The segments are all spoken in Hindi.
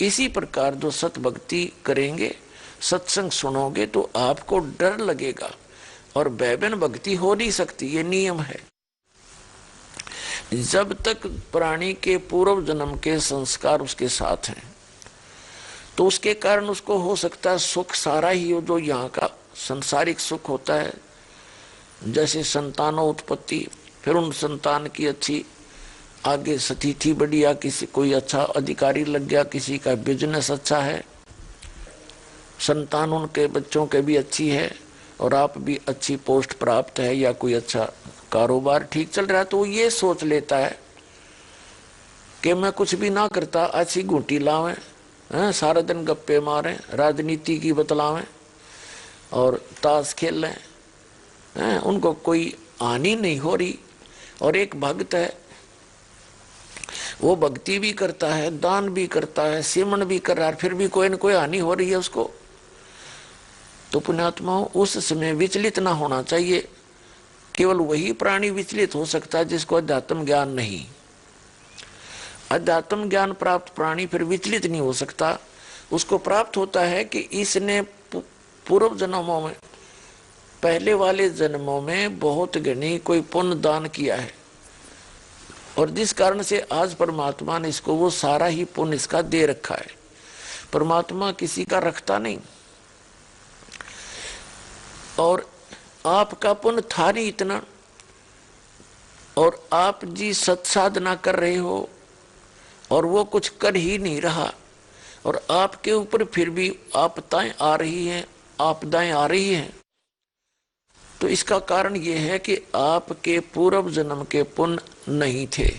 इसी प्रकार जो सत भक्ति करेंगे, सत्संग सुनोगे तो आपको डर लगेगा, और वैभन भक्ति हो नहीं सकती, ये नियम है। जब तक प्राणी के पूर्व जन्म के संस्कार उसके साथ हैं तो उसके कारण उसको हो सकता है सुख सारा ही हो जो यहाँ का संसारिक सुख होता है, जैसे संतानोत्पत्ति, फिर उन संतान की अच्छी आगे स्थिति बढ़िया, किसी कोई अच्छा अधिकारी लग गया, किसी का बिजनेस अच्छा है, संतान उनके बच्चों के भी अच्छी है, और आप भी अच्छी पोस्ट प्राप्त है, या कोई अच्छा कारोबार ठीक चल रहा है, तो वो ये सोच लेता है कि मैं कुछ भी ना करता, अच्छी घूंटी लावें, सारा दिन गप्पे मारें, राजनीति की बतलावें और ताश खेल लें, उनको कोई हानि नहीं हो रही। और एक भक्त है, वो भक्ति भी करता है, दान भी करता है, सिमरण भी कर रहा है, फिर भी कोई न कोई हानि हो रही है उसको। तो पुण्यात्माओं, उस समय विचलित ना होना चाहिए। केवल वही प्राणी विचलित हो सकता है जिसको अध्यात्म ज्ञान नहीं। अध्यात्म ज्ञान प्राप्त प्राणी फिर विचलित नहीं हो सकता। उसको प्राप्त होता है कि इसने पूर्व जन्मों में, पहले वाले जन्मों में बहुत घनी कोई पुण्य दान किया है, और जिस कारण से आज परमात्मा ने इसको वो सारा ही पुण्य इसका दे रखा है। परमात्मा किसी का रखता नहीं। और आपका पुण्य था नहीं इतना, और आप जी सत्साधना कर रहे हो और वो कुछ कर ही नहीं रहा, और आपके ऊपर फिर भी आपदाएं आ रही हैं, आपदाएं आ रही हैं, तो इसका कारण ये है कि आपके पूर्व जन्म के पुण्य नहीं थे।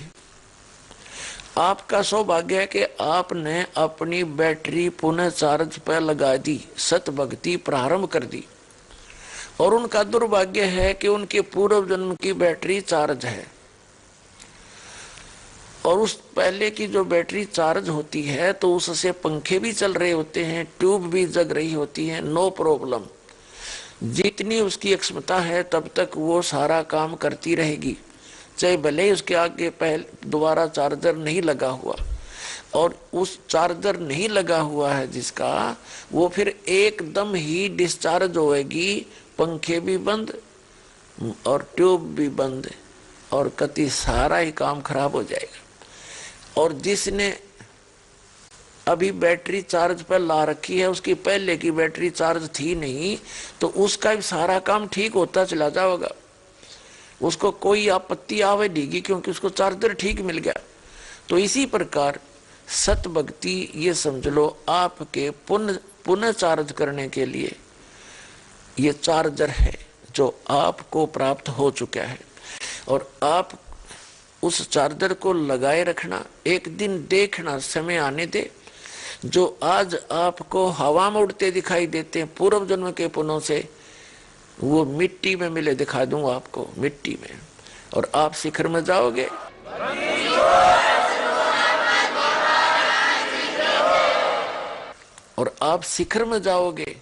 आपका सौभाग्य है कि आपने अपनी बैटरी पुनः चार्ज पर लगा दी, सत भक्ति प्रारंभ कर दी। और उनका दुर्भाग्य है कि उनके पूर्व जन्म की बैटरी चार्ज है, और उस पहले की जो बैटरी चार्ज होती है तो उससे पंखे भी चल रहे होते हैं, ट्यूब भी जग रही होती है, नो प्रॉब्लम। जितनी उसकी क्षमता है तब तक वो सारा काम करती रहेगी, चाहे भले ही उसके आगे पहले दोबारा चार्जर नहीं लगा हुआ। और उस चार्जर नहीं लगा हुआ है जिसका, वो फिर एकदम ही डिस्चार्ज होएगी, पंखे भी बंद और ट्यूब भी बंद, और कति सारा ही काम खराब हो जाएगा। और जिसने अभी बैटरी चार्ज पर ला रखी है, उसकी पहले की बैटरी चार्ज थी नहीं, तो उसका भी सारा काम ठीक होता चला जाएगा, उसको कोई आपत्ति आवे नहीं, क्योंकि उसको चार्जर ठीक मिल गया। तो इसी प्रकार सत भक्ति, ये समझ लो आपके पुनः चार्ज करने के लिए ये चार्जर है जो आपको प्राप्त हो चुका है, और आप उस चार्जर को लगाए रखना। एक दिन देखना, समय आने दे, जो आज आपको हवा में उड़ते दिखाई देते हैं पूर्व जन्म के पुण्यों से, वो मिट्टी में मिले, दिखा दूंगा आपको मिट्टी में, और आप शिखर में जाओगे। और आप शिखर में जाओगे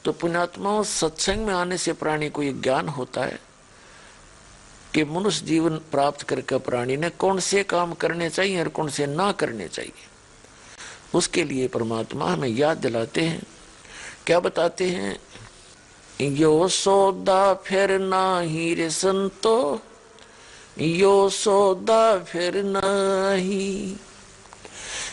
तो पुण्यात्माओं, सत्संग में आने से प्राणी को ये ज्ञान होता है कि मनुष्य जीवन प्राप्त करके प्राणी ने कौन से काम करने चाहिए और कौन से ना करने चाहिए। उसके लिए परमात्मा हमें याद दिलाते हैं। क्या बताते हैं? यो सौदा फिर नाही रे संतो, यो सौदा फिर नाही,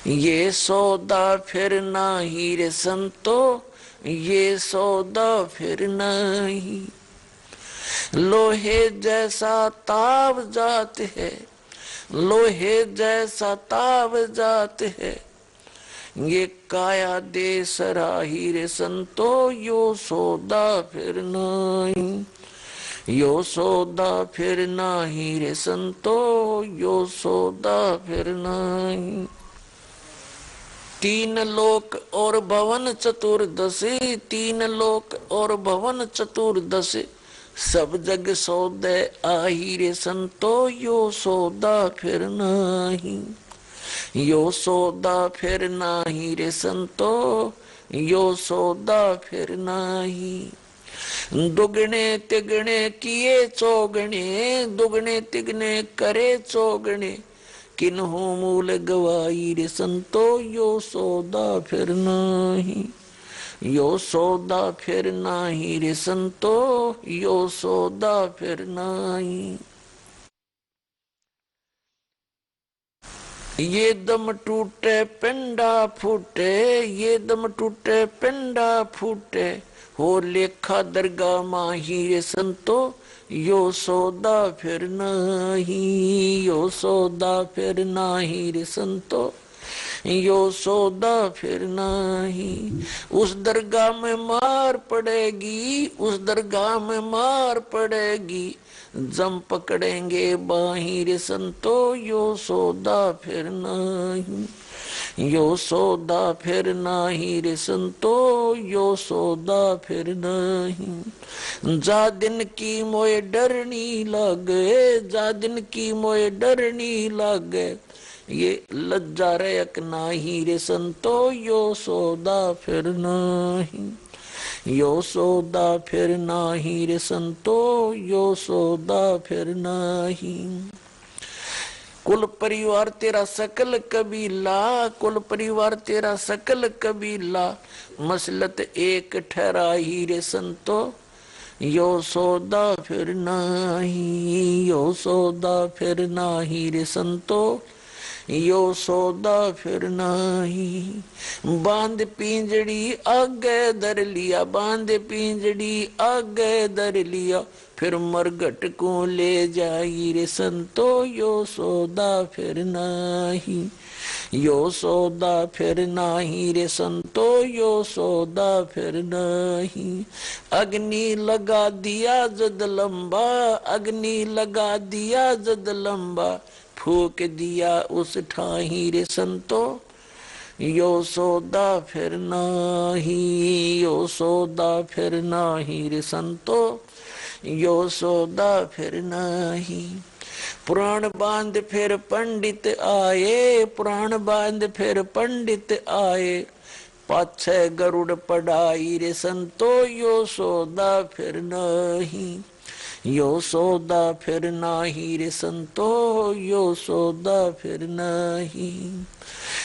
ये सौदा फिर नाही रे संतो, ये सौदा फिर नहीं। लोहे जैसा ताव जात है, लोहे जैसा ताव जात है, ये काया दे सराही रे संतो, यो सौदा फिर नहीं, यो सौदा फिर नहीं रे संतो, यो सौदा फिर नहीं। तीन लोक और भवन चतुर्दश, तीन लोक और भवन चतुर्दश, सब जग सौदे आही रे संतो, यो सौदा फिर नहीं, यो सौदा फिर नाही रे संतो, यो सौदा फिर नाही। दुगने तिगने किए चौगने, दुगने तिगने करे चौगने, किन्हों मूल गवाई रे संतो, यो सौदा फिर नाही, यो सौदा फिर नाही रे संतो, यो सौदा फिर नाही। ये दम टूटे पिंडा फूटे, ये दम टूटे पिंडा फूटे, हो लेखा दरगाह माही रे संतो, यो सौदा फिर नहीं, यो सौदा फिर नाही रे संतो, यो सौदा फिर नहीं। उस दरगाह में मार पड़ेगी, उस दरगाह में मार पड़ेगी, जम पकड़ेंगे बाहिर संतो, यो सौदा फिर नहीं, यो सौदा फिर नहीं रे संतो, यो सौदा फिर नहीं। जा दिन की मोए डरनी लागे, जा दिन की मोए डरनी लागे, ये लज्जा रयक नाही रे संतो, यो सौदा फिर नहीं, यो सौदा फिर नाही रे संतो, यो सौदा फिर नहीं। कुल परिवार तेरा सकल कबीला, कुल परिवार तेरा सकल कबीला, मसलत एक ठहराई रे संतो, यो सौदा फिर नहीं, यो सौदा फिर नहीं रे संतो, यो सौदा फिर नहीं। बांध पिंजड़ी आगे दर लिया, बांध पिंजड़ी आगे दर लिया, फिर मरघट को ले जाई रे संतो, यो सौदा फिर नहीं, यो सौदा फिर नहीं रे संतो, यो सौदा फिर नहीं। अग्नि लगा दिया जद लंबा, अग्नि लगा दिया जद लंबा, फूक दिया उस ठाही रे संतो, यो सौदा फिर नाही, यो सौदा फिर नाही रे संतो, यो सौदा फिर नाही। पुराण बांध फिर पंडित आए, पुराण बांध फिर पंडित आए, पाछे गरुड़ पढ़ाई रे संतो, यो सौदा फिर नहीं, यो सौदा फिर नाही रे संतो, यो सौदा फिर नहीं।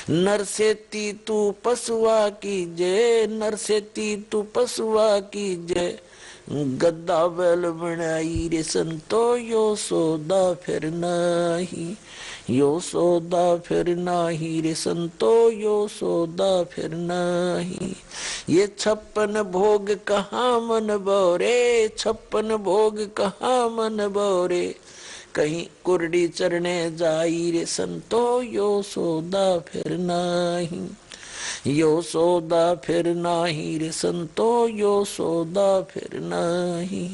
नरसेती तू पशुआ कीजे, नरसेती तू पशुआ कीजे, गद्दा बैल बनाई रे संतो, यो सौदा फिर नहीं, यो सौदा फिर नाही रे संतो, यो सौदा फिर नहीं। ये 56 भोग कहाँ मन बोरे, 56 भोग कहाँ मन बोरे, कहीं कुरडी चरने जाई रे संतो, यो सौदा फिर नहीं, यो सौदा फिर नाही रे संतो, यो सौदा फिर नहीं।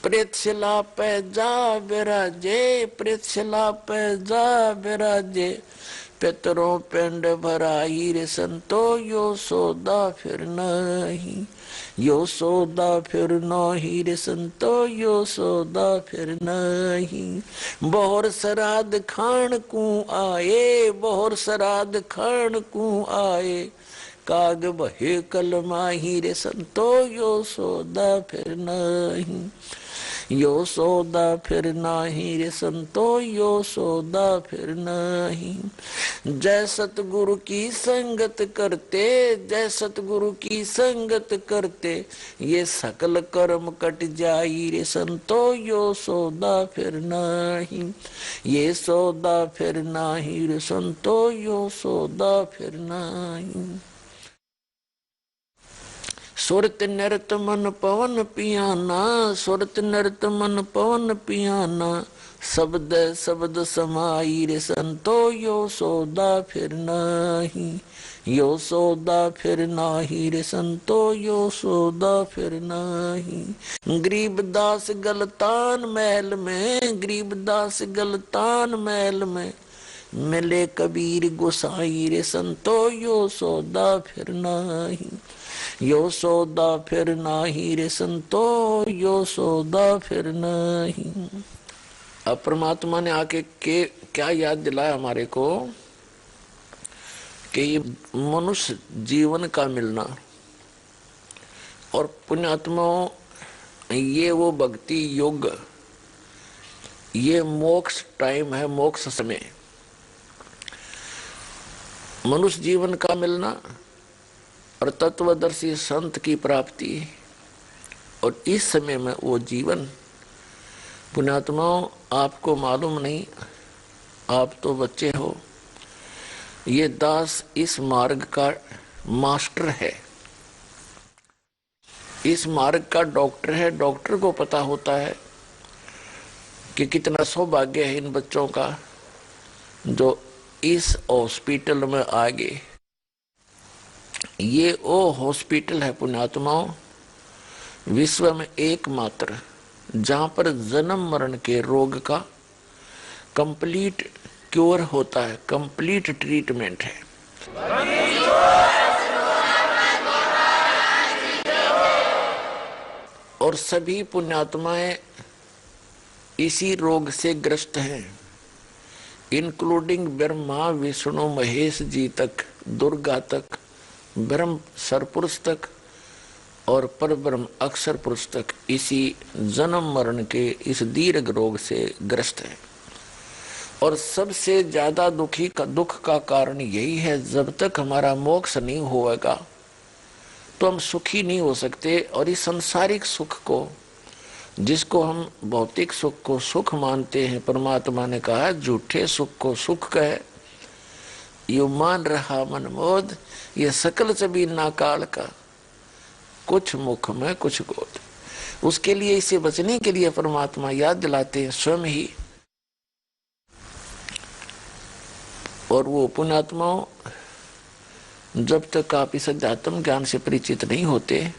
प्रेतशिला पे जा विराजे, प्रेतशिला पे जा विराजे, पितरों पिंड भराई रे संतो, यो सौदा फिर नहीं, यो सौदा फिर नहीं रे संतो, यो सौदा फिर नहीं। बोहर श्राद्ध खान को आए, बोहर श्राद्ध खान को आए, काग बहे कलमाही रे संतो, यो सौदा फिर नहीं, यो सौदा फिर नहीं रे संतो, यो सौदा फिर नहीं। जय सतगुरु की संगत करते, जय सतगुरु की संगत करते, ये सकल कर्म कट जाई रे संतो, यो सौदा फिर नहीं, ये सौदा फिर नहीं रे संतो, यो सौदा फिर नहीं। सुरत नृत मन पवन पियाना, सुरत नृत मन पवन पियाना, शब्द शब्द समाई रे संतो, यो सौदा फिर नहीं, यो सौदा फिर नाही रे संतो, यो सौदा फिर नहीं। गरीबदास गलतान महल में, गरीबदास गलतान महल में, मिले कबीर गोसाई रे संतो, यो सौदा फिर नहीं, यो सौदा फिर नाही रे संतो, यो सौदा फिर नहीं। अब परमात्मा ने आके के क्या याद दिलाया हमारे को कि ये मनुष्य जीवन का मिलना और पुण्यात्माओं, ये वो भक्ति योग, ये मोक्ष टाइम है, मोक्ष समय। मनुष्य जीवन का मिलना और तत्वदर्शी संत की प्राप्ति, और इस समय में वो जीवन। पुण्यात्माओं, आपको मालूम नहीं, आप तो बच्चे हो, ये दास इस मार्ग का मास्टर है, इस मार्ग का डॉक्टर है। डॉक्टर को पता होता है कि कितना सौभाग्य है इन बच्चों का जो इस हॉस्पिटल में आ गए। ये वो हॉस्पिटल है पुण्यात्माओं, विश्व में एकमात्र जहां पर जन्म मरण के रोग का कंप्लीट क्योर होता है, कंप्लीट ट्रीटमेंट है। और सभी पुण्यात्माएं इसी रोग से ग्रस्त हैं, इंक्लूडिंग ब्रह्मा विष्णु महेश जी तक, दुर्गा तक, ब्रह्म सरपुरुष तक और परब्रह्म अक्षर पुरुष तक इसी जन्म मरण के इस दीर्घ रोग से ग्रस्त है। और सबसे ज्यादा दुख का कारण यही है, जब तक हमारा मोक्ष नहीं होगा तो हम सुखी नहीं हो सकते। और इस सांसारिक सुख को, जिसको हम भौतिक सुख को सुख मानते हैं, परमात्मा ने कहा झूठे सुख को सुख कहे, यू मान रहा मन मोद, ये सकल सभी नाकाल का, कुछ मुख में कुछ गोद। उसके लिए, इसे बचने के लिए परमात्मा याद दिलाते हैं स्वयं ही। और वो पुण्यात्माओं, जब तक आप इस अध्यात्म ज्ञान से परिचित नहीं होते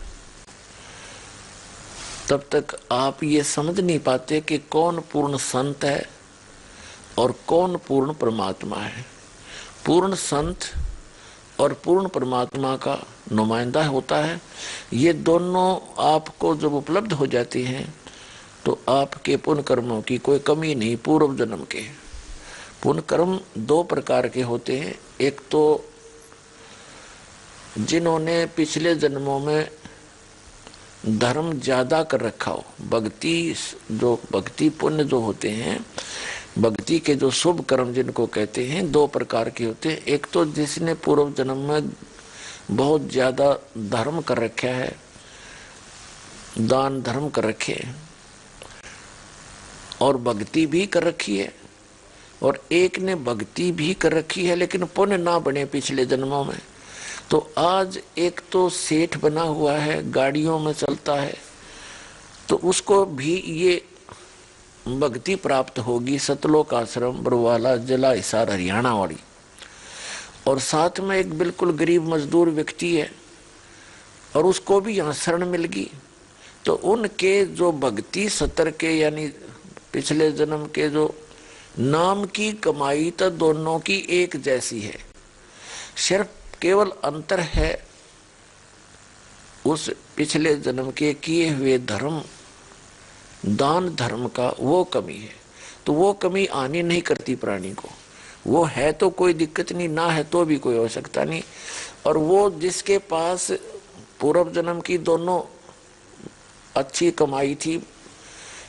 तब तक आप ये समझ नहीं पाते कि कौन पूर्ण संत है और कौन पूर्ण परमात्मा है। पूर्ण संत और पूर्ण परमात्मा का नुमाइंदा होता है। ये दोनों आपको जब उपलब्ध हो जाती हैं तो आपके पुण्य कर्मों की कोई कमी नहीं। पूर्व जन्म के पुण्य कर्म दो प्रकार के होते हैं। एक तो जिन्होंने पिछले जन्मों में धर्म ज्यादा कर रखा हो, भक्ति पुण्य जो होते हैं, भक्ति के जो शुभ कर्म जिनको कहते हैं, दो प्रकार के होते हैं। एक तो जिसने पूर्व जन्म में बहुत ज्यादा धर्म कर रखा है, दान धर्म कर रखे हैं और भक्ति भी कर रखी है, और एक ने भक्ति भी कर रखी है लेकिन पुण्य ना बने पिछले जन्मों में। तो आज एक तो सेठ बना हुआ है, गाड़ियों में चलता है, तो उसको भी ये भक्ति प्राप्त होगी, सतलोक आश्रम बरवाला जिला हिसार हरियाणा वाली। और साथ में एक बिल्कुल गरीब मजदूर व्यक्ति है और उसको भी यहाँ शरण मिल गई। तो उनके जो भक्ति सतर के यानी पिछले जन्म के जो नाम की कमाई तो दोनों की एक जैसी है, सिर्फ केवल अंतर है उस पिछले जन्म के किए हुए धर्म, दान धर्म का, वो कमी है। तो वो कमी आनी नहीं करती प्राणी को। वो है तो कोई दिक्कत नहीं, ना है तो भी कोई आवश्यकता नहीं। और वो जिसके पास पूर्व जन्म की दोनों अच्छी कमाई थी,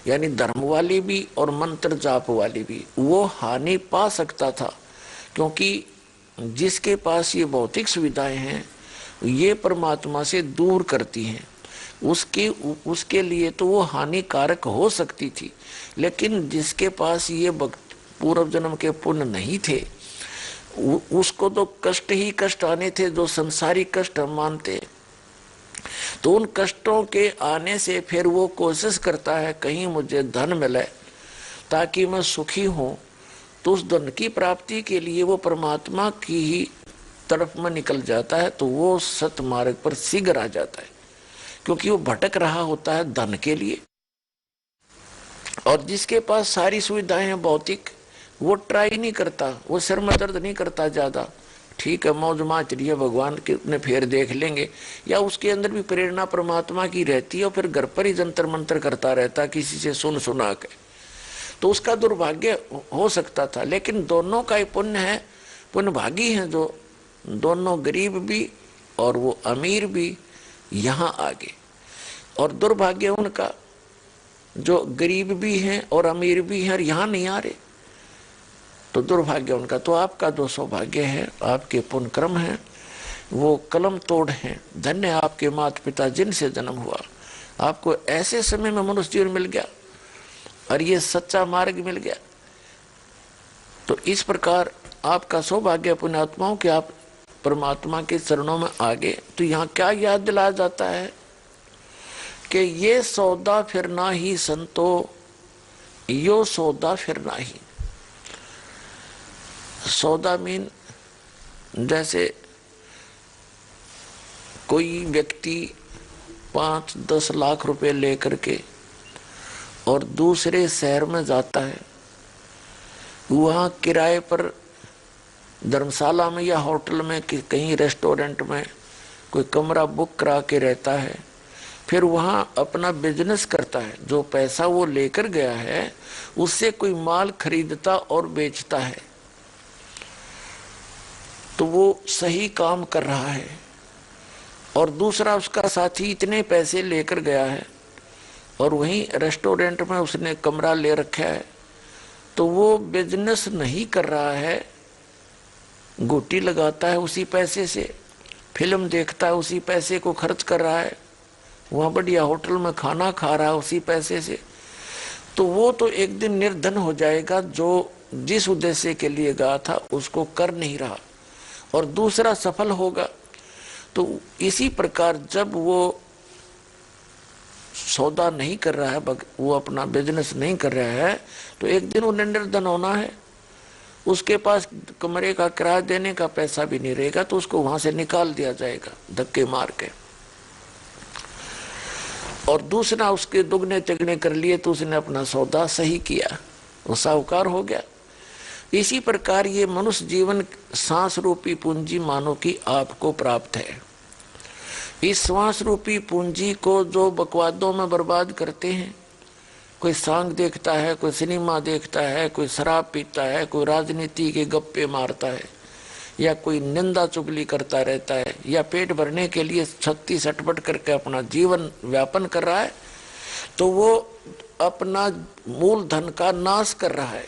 यानी धर्म वाली भी और मंत्र जाप वाली भी, वो हानि पा सकता था। क्योंकि जिसके पास ये भौतिक सुविधाएं हैं ये परमात्मा से दूर करती हैं, उसके लिए तो वो हानिकारक हो सकती थी। लेकिन जिसके पास ये पूर्व जन्म के पुण्य नहीं थे, उसको तो कष्ट ही कष्ट आने थे जो संसारिक कष्ट हम मानते। तो उन कष्टों के आने से फिर वो कोशिश करता है कहीं मुझे धन मिले ताकि मैं सुखी हूं। तो उस धन की प्राप्ति के लिए वो परमात्मा की ही तरफ में निकल जाता है। तो वो सत मार्ग पर शीघ्र आ जाता है, क्योंकि वो भटक रहा होता है धन के लिए। और जिसके पास सारी सुविधाएं हैं भौतिक, वो ट्राई नहीं करता, वो सिर में दर्द नहीं करता ज्यादा। ठीक है, मौज माच रही है, भगवान के ने फिर देख लेंगे, या उसके अंदर भी प्रेरणा परमात्मा की रहती है और फिर घर पर ही जंतर मंतर करता रहता किसी से सुन सुना के। तो उसका दुर्भाग्य हो सकता था। लेकिन दोनों का ही पुण्य है, पुण्य भागी हैं जो दोनों गरीब भी और वो अमीर भी यहाँ आ गए। और दुर्भाग्य उनका जो गरीब भी हैं और अमीर भी हैं और यहाँ नहीं आ रहे। तो दुर्भाग्य उनका। तो आपका जो सौभाग्य है, आपके पुण्य कर्म है, वो कलम तोड़ हैं। धन्य आपके माता पिता जिनसे जन्म हुआ, आपको ऐसे समय में मनुष्य जीवन मिल गया और ये सच्चा मार्ग मिल गया। तो इस प्रकार आपका सौभाग्य पुण्यात्माओं के आप परमात्मा के चरणों में आगे। तो यहाँ क्या याद दिलाया जाता है कि ये सौदा फिर ना ही संतो, यो सौदा फिर ना ही। सौदा मीन जैसे कोई व्यक्ति 5-10 लाख रुपए लेकर के और दूसरे शहर में जाता है, वहां किराए पर धर्मशाला में या होटल में कहीं रेस्टोरेंट में कोई कमरा बुक करा के रहता है, फिर वहां अपना बिजनेस करता है। जो पैसा वो लेकर गया है उससे कोई माल खरीदता और बेचता है, तो वो सही काम कर रहा है। और दूसरा उसका साथी इतने पैसे लेकर गया है और वहीं रेस्टोरेंट में उसने कमरा ले रखा है, तो वो बिजनेस नहीं कर रहा है, गोटी लगाता है उसी पैसे से, फिल्म देखता है उसी पैसे को खर्च कर रहा है, वहाँ बढ़िया होटल में खाना खा रहा है उसी पैसे से। तो वो तो एक दिन निर्धन हो जाएगा, जो जिस उद्देश्य के लिए गया था उसको कर नहीं रहा, और दूसरा सफल होगा। तो इसी प्रकार जब वो सौदा नहीं कर रहा है, वो अपना बिजनेस नहीं कर रहा है, तो एक दिन उन्हें निर्धन होना है। उसके पास कमरे का किराया देने का पैसा भी नहीं रहेगा, तो उसको वहां से निकाल दिया जाएगा धक्के मार के। और दूसरा उसके दुगने तिगने कर लिए तो उसने अपना सौदा सही किया, वो साहूकार हो गया। इसी प्रकार ये मनुष्य जीवन सांस रूपी पूंजी मानो कि आपको प्राप्त है। इस श्वास रूपी पूंजी को जो बकवादों में बर्बाद करते हैं, कोई सांग देखता है, कोई सिनेमा देखता है, कोई शराब पीता है, कोई राजनीति के गप्पे मारता है, या कोई निंदा चुगली करता रहता है, या पेट भरने के लिए छत्ती सटपट करके अपना जीवन व्यापन कर रहा है, तो वो अपना मूल धन का नाश कर रहा है,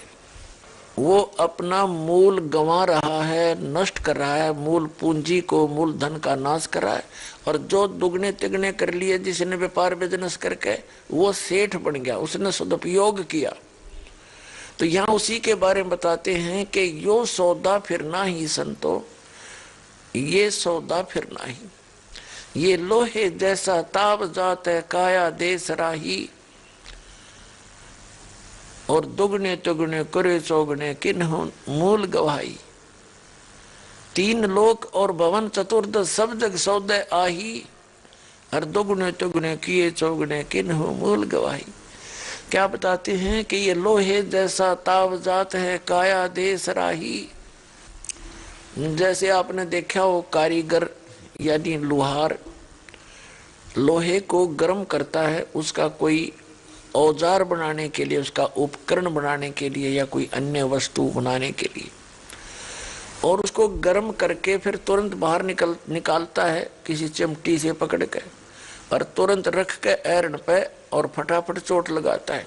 वो अपना मूल गंवा रहा है, नष्ट कर रहा है, मूल पूंजी को, मूल धन का नाश कर रहा है। और जो दुगने तिगने कर लिए जिसने व्यापार बिजनेस करके, वो सेठ बन गया, उसने सदुपयोग किया। तो यहाँ उसी के बारे में बताते हैं कि यो सौदा फिर ना ही संतो, ये सौदा फिर ना ही। ये लोहे जैसा ताव जात है काया देश राही, और दुगने तुगने करे चौगने किन्हों मूल गवाही। 3 लोक और भवन चतुर्दश सब जग सौदे आही, और दुगने तुगने किए चौगने किन्हों मूल गवाही। क्या बताते हैं कि ये लोहे जैसा ताव जात है काया देश राही। जैसे आपने देखा हो कारीगर यानी लोहार लोहे को गर्म करता है, उसका कोई औजार बनाने के लिए, उसका उपकरण बनाने के लिए, या कोई अन्य वस्तु बनाने के लिए, और उसको गर्म करके फिर तुरंत बाहर निकालता है किसी चिमटी से पकड़ के, और तुरंत रख के आयरन पे और फटाफट चोट लगाता है।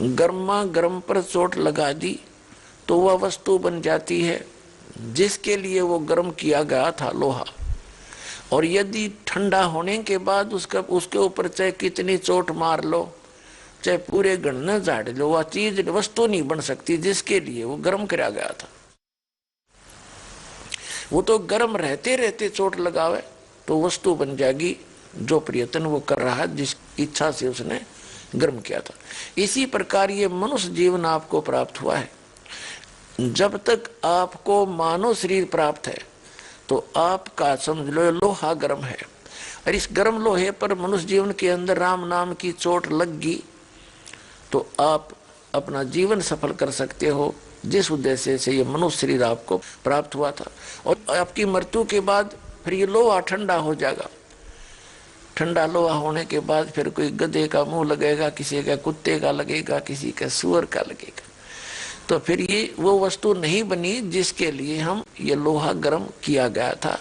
गर्मा गर्म पर चोट लगा दी तो वह वस्तु बन जाती है जिसके लिए वो गर्म किया गया था, लोहा। और यदि ठंडा होने के बाद उसके ऊपर चाहे कितनी चोट मार लो, चाहे पूरे गणना झाड़ लो, वह चीज वस्तु नहीं बन सकती जिसके लिए वो गर्म किया गया था। वो तो गर्म रहते रहते चोट लगावे तो वस्तु बन जाएगी, जो प्रयत्न वो कर रहा है, जिस इच्छा से उसने गर्म किया था। इसी प्रकार ये मनुष्य जीवन आपको प्राप्त हुआ है। जब तक आपको मानव शरीर प्राप्त है तो आपका समझ लो लोहा गर्म है, और इस गर्म लोहे पर मनुष्य जीवन के अंदर राम नाम की चोट लग गई तो आप अपना जीवन सफल कर सकते हो, जिस उद्देश्य से ये मनुष्य शरीर आपको प्राप्त हुआ था। और आपकी मृत्यु के बाद फिर ये लोहा ठंडा हो जाएगा। ठंडा लोहा होने के बाद फिर कोई गधे का मुंह लगेगा, किसी का कुत्ते का लगेगा, किसी का सुअर का लगेगा, तो फिर ये वो वस्तु नहीं बनी जिसके लिए हम ये लोहा गर्म किया गया था।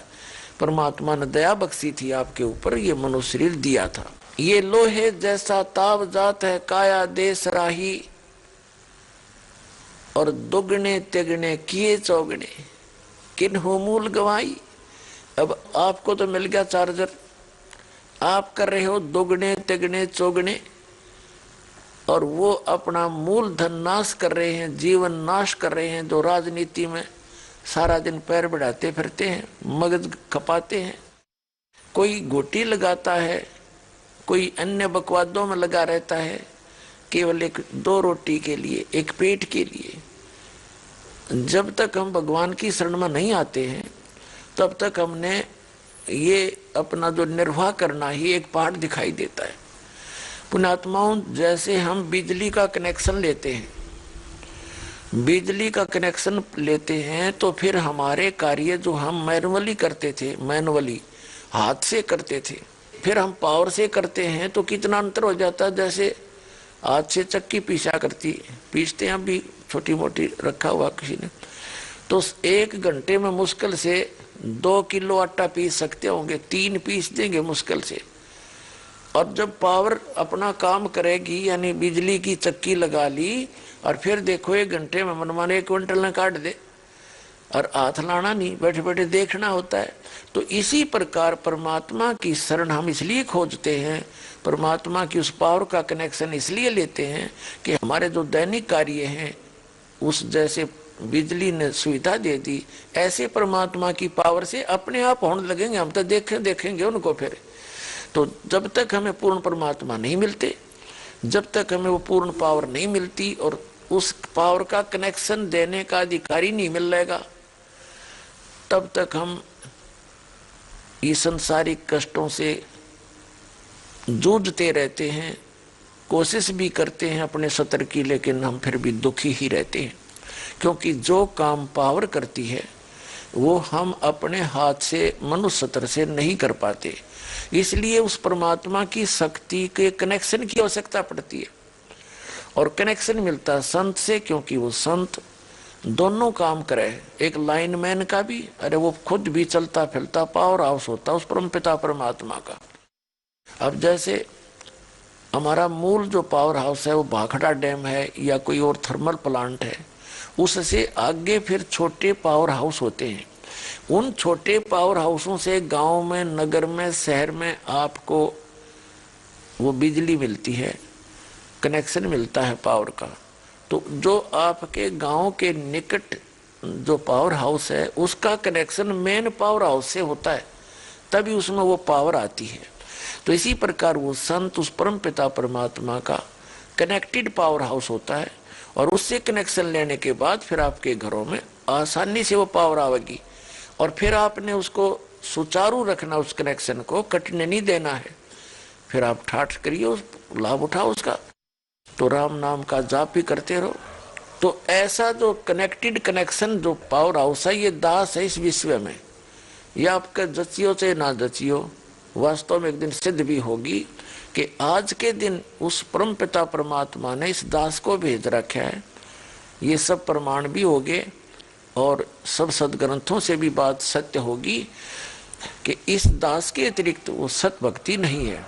परमात्मा ने दया बख्शी थी आपके ऊपर, ये मनुष्य शरीर दिया था। ये लोहे जैसा ताव जात है काया देश राही, और दुगने तिगने किए चौगने, किन्हों मूल गवाई। अब आपको तो मिल गया चार्जर, आप कर रहे हो दुगने तिगने चौगने, और वो अपना मूल धन नाश कर रहे हैं, जीवन नाश कर रहे हैं। जो राजनीति में सारा दिन पैर बढ़ाते फिरते हैं, मगज खपाते हैं, कोई गोटी लगाता है, कोई अन्य बकवादों में लगा रहता है, केवल एक दो रोटी के लिए, एक पेट के लिए। जब तक हम भगवान की शरण में नहीं आते हैं तब तक हमने ये अपना जो निर्वाह करना ही एक पाठ दिखाई देता है। पुण्यात्माओं, जैसे हम बिजली का कनेक्शन लेते हैं, बिजली का कनेक्शन लेते हैं तो फिर हमारे कार्य जो हम मैनुअली करते थे, मैनुअली हाथ से करते थे, फिर हम पावर से करते हैं तो कितना अंतर हो जाता है। जैसे हाथ से चक्की पीसा करती, पीसते हैं अभी छोटी मोटी रखा हुआ किसी ने, तो 1 घंटे में मुश्किल से 2 किलो आटा पीस सकते होंगे, 3 पीस देंगे मुश्किल से। और जब पावर अपना काम करेगी, यानी बिजली की चक्की लगा ली, और फिर देखो 1 घंटे में मनमाने 1 क्विंटल न काट दे, और हाथ लाना नहीं, बैठे बैठे देखना होता है। तो इसी प्रकार परमात्मा की शरण हम इसलिए खोजते हैं, परमात्मा की उस पावर का कनेक्शन इसलिए लेते हैं कि हमारे जो दैनिक कार्य हैं उस जैसे बिजली ने सुविधा दे दी, ऐसे परमात्मा की पावर से अपने आप होने लगेंगे। हम तो देखेंगे उनको फिर। तो जब तक हमें पूर्ण परमात्मा नहीं मिलते, जब तक हमें वो पूर्ण पावर नहीं मिलती और उस पावर का कनेक्शन देने का अधिकारी नहीं मिल रहेगा, तब तक हम ये संसारिक कष्टों से जूझते रहते हैं। कोशिश भी करते हैं अपने सतर की, लेकिन हम फिर भी दुखी ही रहते हैं, क्योंकि जो काम पावर करती है वो हम अपने हाथ से, मनुष्य सतर से नहीं कर पाते। इसलिए उस परमात्मा की शक्ति के कनेक्शन की आवश्यकता पड़ती है, और कनेक्शन मिलता है संत से, क्योंकि वो संत दोनों काम करे। एक लाइनमैन का भी, अरे वो खुद भी चलता फिरता पावर हाउस होता उस परमपिता परमात्मा का। अब जैसे हमारा मूल जो पावर हाउस है वो भाखड़ा डैम है या कोई और थर्मल प्लांट है, उससे आगे फिर छोटे पावर हाउस होते हैं। उन छोटे पावर हाउसों से गांव में, नगर में, शहर में आपको वो बिजली मिलती है, कनेक्शन मिलता है पावर का। तो जो आपके गांव के निकट जो पावर हाउस है उसका कनेक्शन मेन पावर हाउस से होता है, तभी उसमें वो पावर आती है। तो इसी प्रकार वो संत उस परम पिता परमात्मा का कनेक्टेड पावर हाउस होता है, और उससे कनेक्शन लेने के बाद फिर आपके घरों में आसानी से वो पावर आएगी, और फिर आपने उसको सुचारू रखना, उस कनेक्शन को कटने नहीं देना है। फिर आप ठाठ करिए, लाभ उठाओ उसका, तो राम नाम का जाप भी करते रहो। तो ऐसा जो कनेक्टेड कनेक्शन जो पावर हाउस है, ये दास है इस विश्व में। ये आपका जचियो से ना जचियो, वास्तव में एक दिन सिद्ध भी होगी कि आज के दिन उस परम पिता परमात्मा ने इस दास को भेज रखा है। ये सब प्रमाण भी होंगे और सब सदग्रंथों से भी बात सत्य होगी कि इस दास के अतिरिक्त वो सत भक्ति नहीं है।